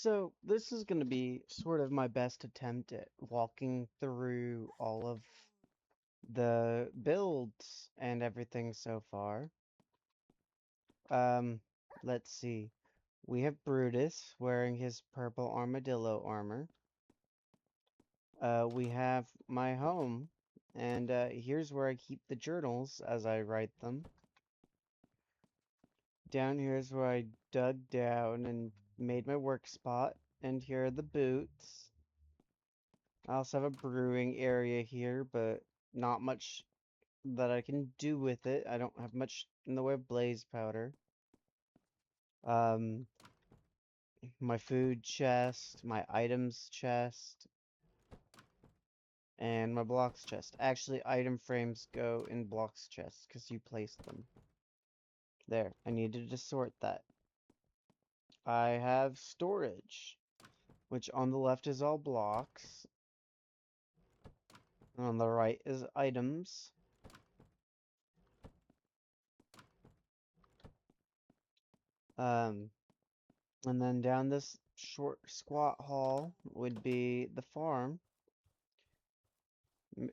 So this is going to be sort of my best attempt at walking through all of the builds and everything so far. Um, let's see. We have Brutus wearing his purple armadillo armor. We have my home, and here's where I keep the journals as I write them. Down here is where I dug down and made my work spot, and here are the boots. I also have a brewing area here, but not much that I can do with it. I don't have much in the way of blaze powder. Um, my food chest, my items chest, and my blocks chest. Actually, item frames go in blocks chest because you place them. There, I needed to sort that. I have storage, which on the left is all blocks. And on the right is items. Um, And then down this short squat hall would be the farm.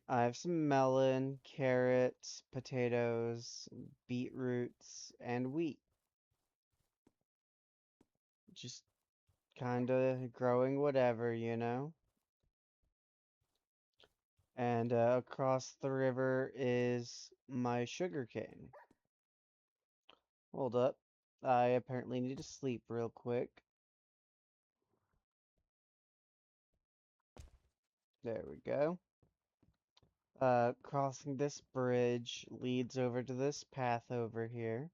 I have some melon, carrots, potatoes, beetroots, and wheat. Just kind of growing whatever, you know? And across the river is my sugar cane. Hold up. I apparently need to sleep real quick. There we go. Crossing this bridge leads over to this path over here.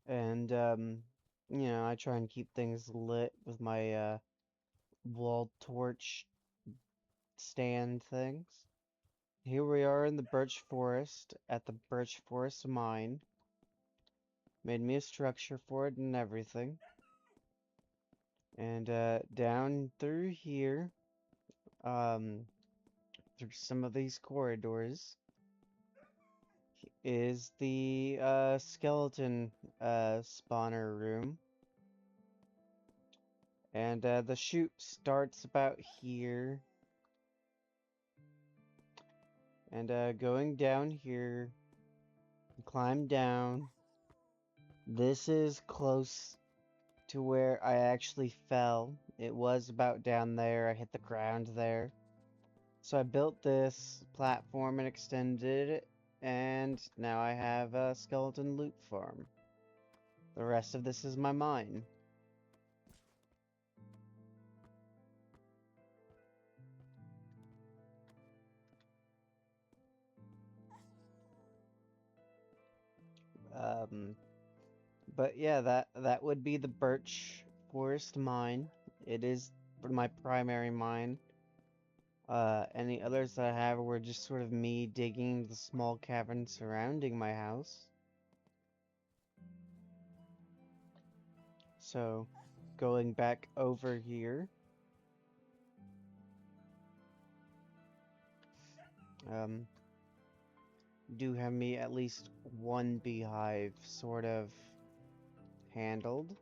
And, I try and keep things lit with my, wall torch stand things. Here we are in the birch forest, at the birch forest mine. Made me a structure for it and everything. And, down through here, through some of these corridors, is the, skeleton, spawner room. And, the chute starts about here. And going down here, climb down. This is close to where I actually fell. It was about down there. I hit the ground there. So I built this platform and extended it, and now I have a skeleton loot farm. The rest of this is my mine. Um, but yeah, that would be the birch forest mine. It is my primary mine. Any others that I have were just sort of me digging the small cavern surrounding my house. So, going back over here, um, do have me at least one beehive sort of handled.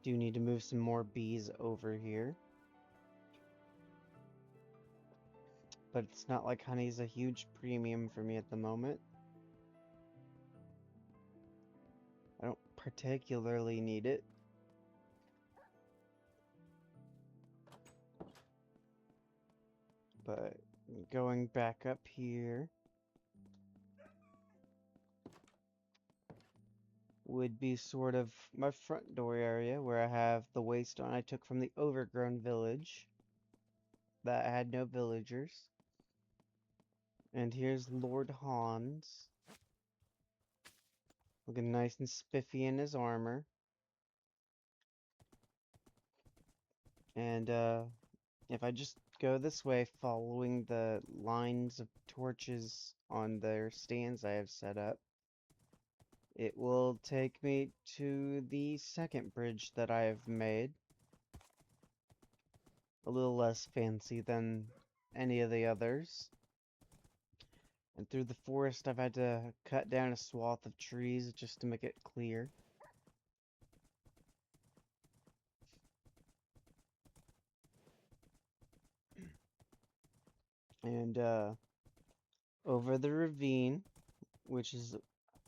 Do need to move some more bees over here. But it's not like honey's a huge premium for me at the moment. I don't particularly need it. But going back up here would be sort of my front door area where I have the waystone I took from the overgrown village that had no villagers. And here's Lord Hans, looking nice and spiffy in his armor. And if I just go this way following the lines of torches on their stands I have set up, it will take me to the second bridge that I have made. A little less fancy than any of the others. And through the forest, I've had to cut down a swath of trees just to make it clear. And over the ravine, which is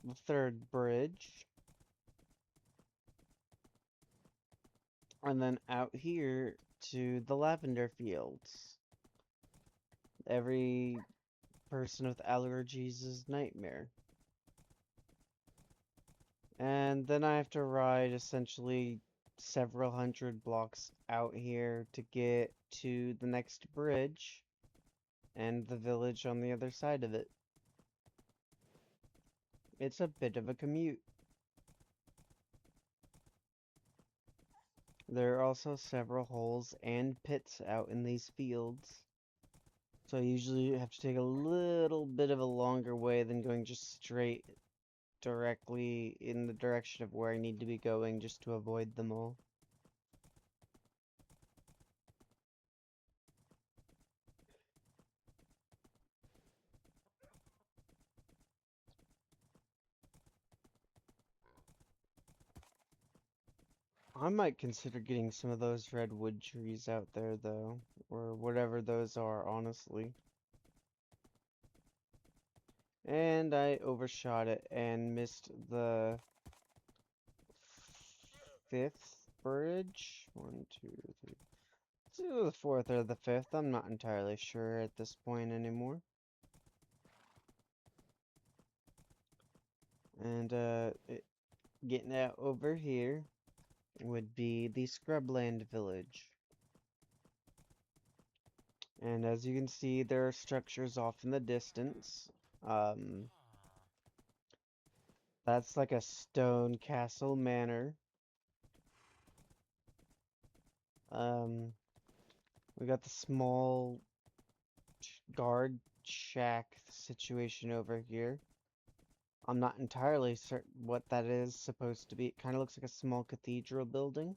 the third bridge, and then out here to the lavender fields. Every person with allergies' nightmare. And then I have to ride essentially several hundred blocks out here to get to the next bridge and the village on the other side of it. It's a bit of a commute. There are also several holes and pits out in these fields. So I usually have to take a little bit of a longer way than going just straight directly in the direction of where I need to be going just to avoid them all. I might consider getting some of those redwood trees out there, though, or whatever those are, honestly. And I overshot it and missed the fifth bridge. One, two, three. It's either the fourth or the fifth. I'm not entirely sure at this point anymore. And getting out over here would be the Scrubland Village. And as you can see, there are structures off in the distance. That's like a stone castle manor. Um, we got the small guard shack situation over here. I'm not entirely certain what that is supposed to be. It kind of looks like a small cathedral building.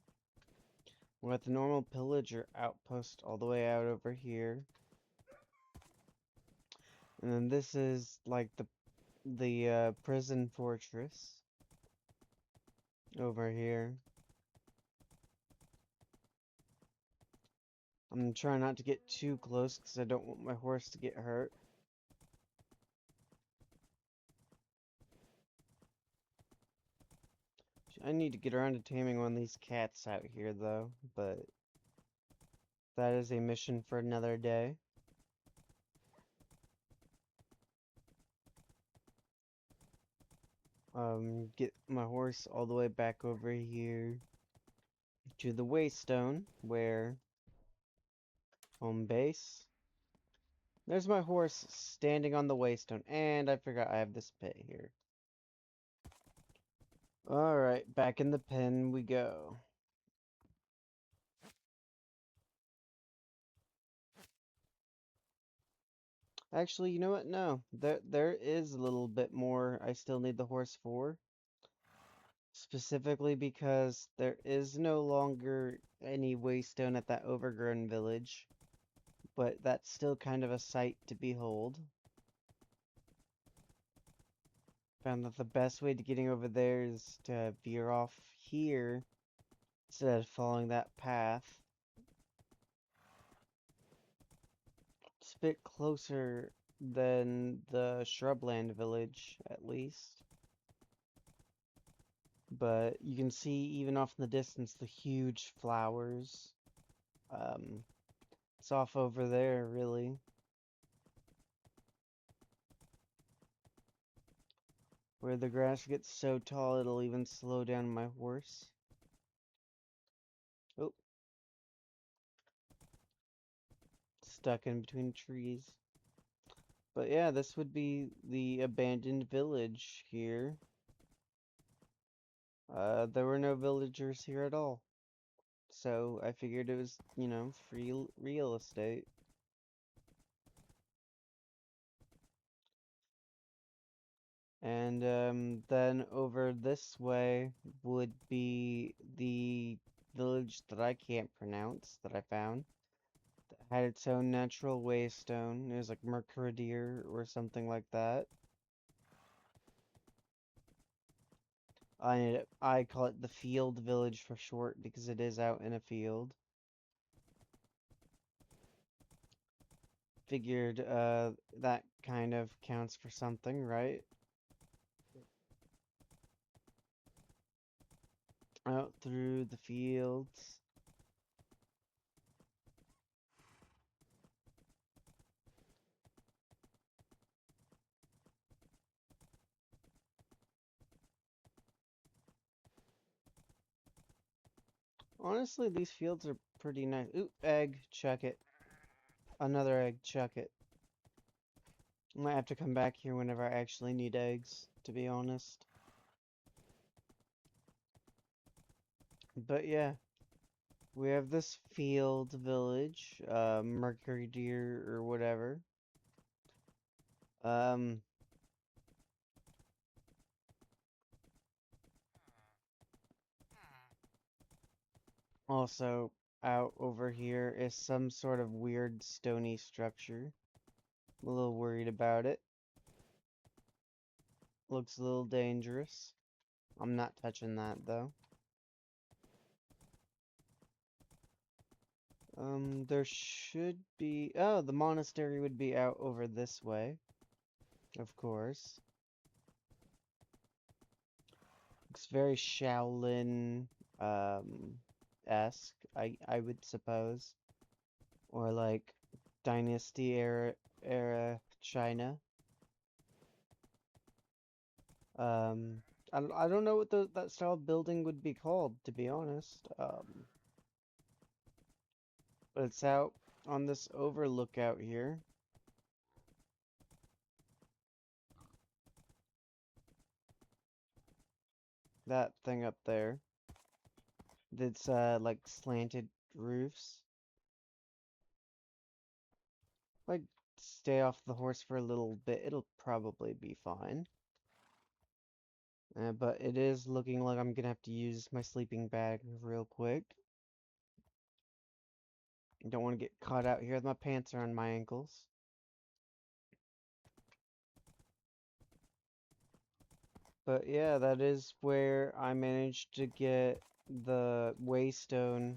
We got the normal pillager outpost all the way out over here. And then this is like the prison fortress over here. I'm trying not to get too close because I don't want my horse to get hurt. I need to get around to taming one of these cats out here, though, but that is a mission for another day. Get my horse all the way back over here to the Waystone, where home base. There's my horse standing on the Waystone, and I forgot I have this pit here. Alright, back in the pen we go. Actually, you know what? No, there is a little bit more I still need the horse for. Specifically because there is no longer any waystone at that overgrown village, but that's still kind of a sight to behold. Found that the best way to getting over there is to veer off here instead of following that path. It's a bit closer than the shrubland village, at least. But you can see even off in the distance the huge flowers. It's off over there, really. Where the grass gets so tall it'll even slow down my horse. Oh, stuck in between trees. But yeah, this would be the abandoned village here. There were no villagers here at all. So I figured it was, you know, free real estate. And then over this way would be the village that I can't pronounce that I found. That had its own natural waystone. It was like Mercurideer or something like that. I call it the field village for short because it is out in a field. Figured that kind of counts for something, right? Out through the fields. Honestly, these fields are pretty nice. Ooh, egg, chuck it. Another egg, chuck it. I might have to come back here whenever I actually need eggs, to be honest. But yeah, we have this field village, Mercury Deer or whatever. Um, Also out over here is some sort of weird stony structure. I'm a little worried about it. Looks a little dangerous. I'm not touching that though. There should be... Oh, the monastery would be out over this way. Of course. Looks very Shaolin, esque, I would suppose. Or like Dynasty era China. Um, I don't know what that style of building would be called, to be honest. But it's out on this overlook out here. That thing up there. That's like slanted roofs. Like stay off the horse for a little bit. It'll probably be fine. But it is looking like I'm gonna have to use my sleeping bag real quick. Don't want to get caught out here. My pants are on my ankles. But yeah, that is where I managed to get the waystone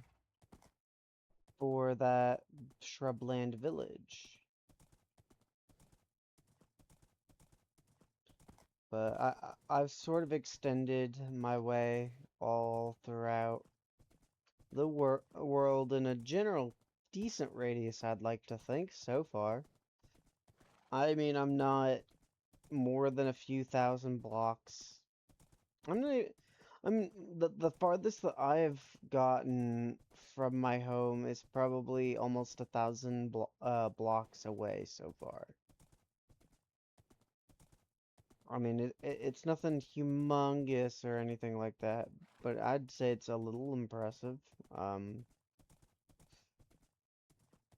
for that shrubland village. But I've sort of extended my way all throughout the world in a general decent radius, I'd like to think, so far. I mean, I'm not more than a few thousand blocks. I'm not. I'm the farthest that I've gotten from my home is probably almost 1,000 blocks away so far. I mean, it's nothing humongous or anything like that, but I'd say it's a little impressive. Um,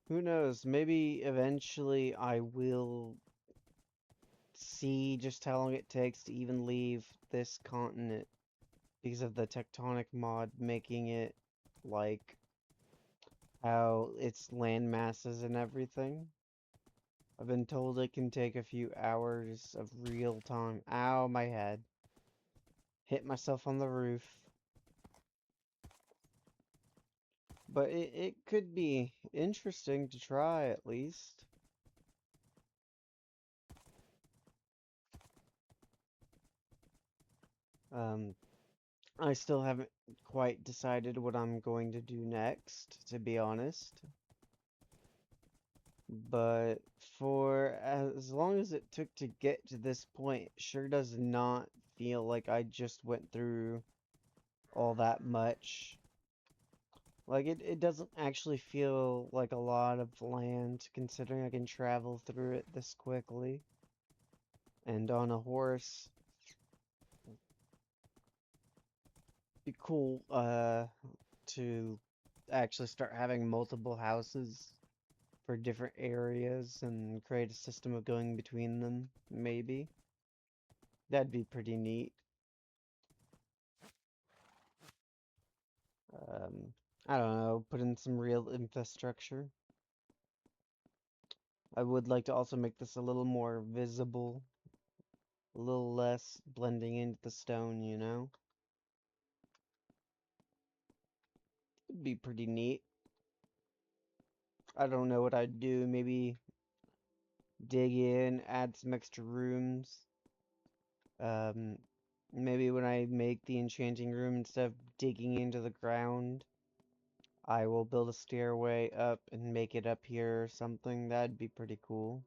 who knows? Maybe eventually I will see just how long it takes to even leave this continent because of the tectonic mod making it like how its land masses and everything. I've been told it can take a few hours of real time. Ow, my head. Hit myself on the roof. But it could be interesting to try at least. Um, I still haven't quite decided what I'm going to do next, to be honest. But for as long as it took to get to this point, it sure does not feel like I just went through all that much. Like, it doesn't actually feel like a lot of land, considering I can travel through it this quickly. And on a horse, be cool, to actually start having multiple houses for different areas and create a system of going between them, maybe. That'd be pretty neat. Um, I don't know, put in some real infrastructure. I would like to also make this a little more visible, a little less blending into the stone, you know? It'd be pretty neat. I don't know what I'd do. Maybe dig in, add some extra rooms. Um, Maybe when I make the enchanting room, instead of digging into the ground, I will build a stairway up and make it up here or something. That'd be pretty cool.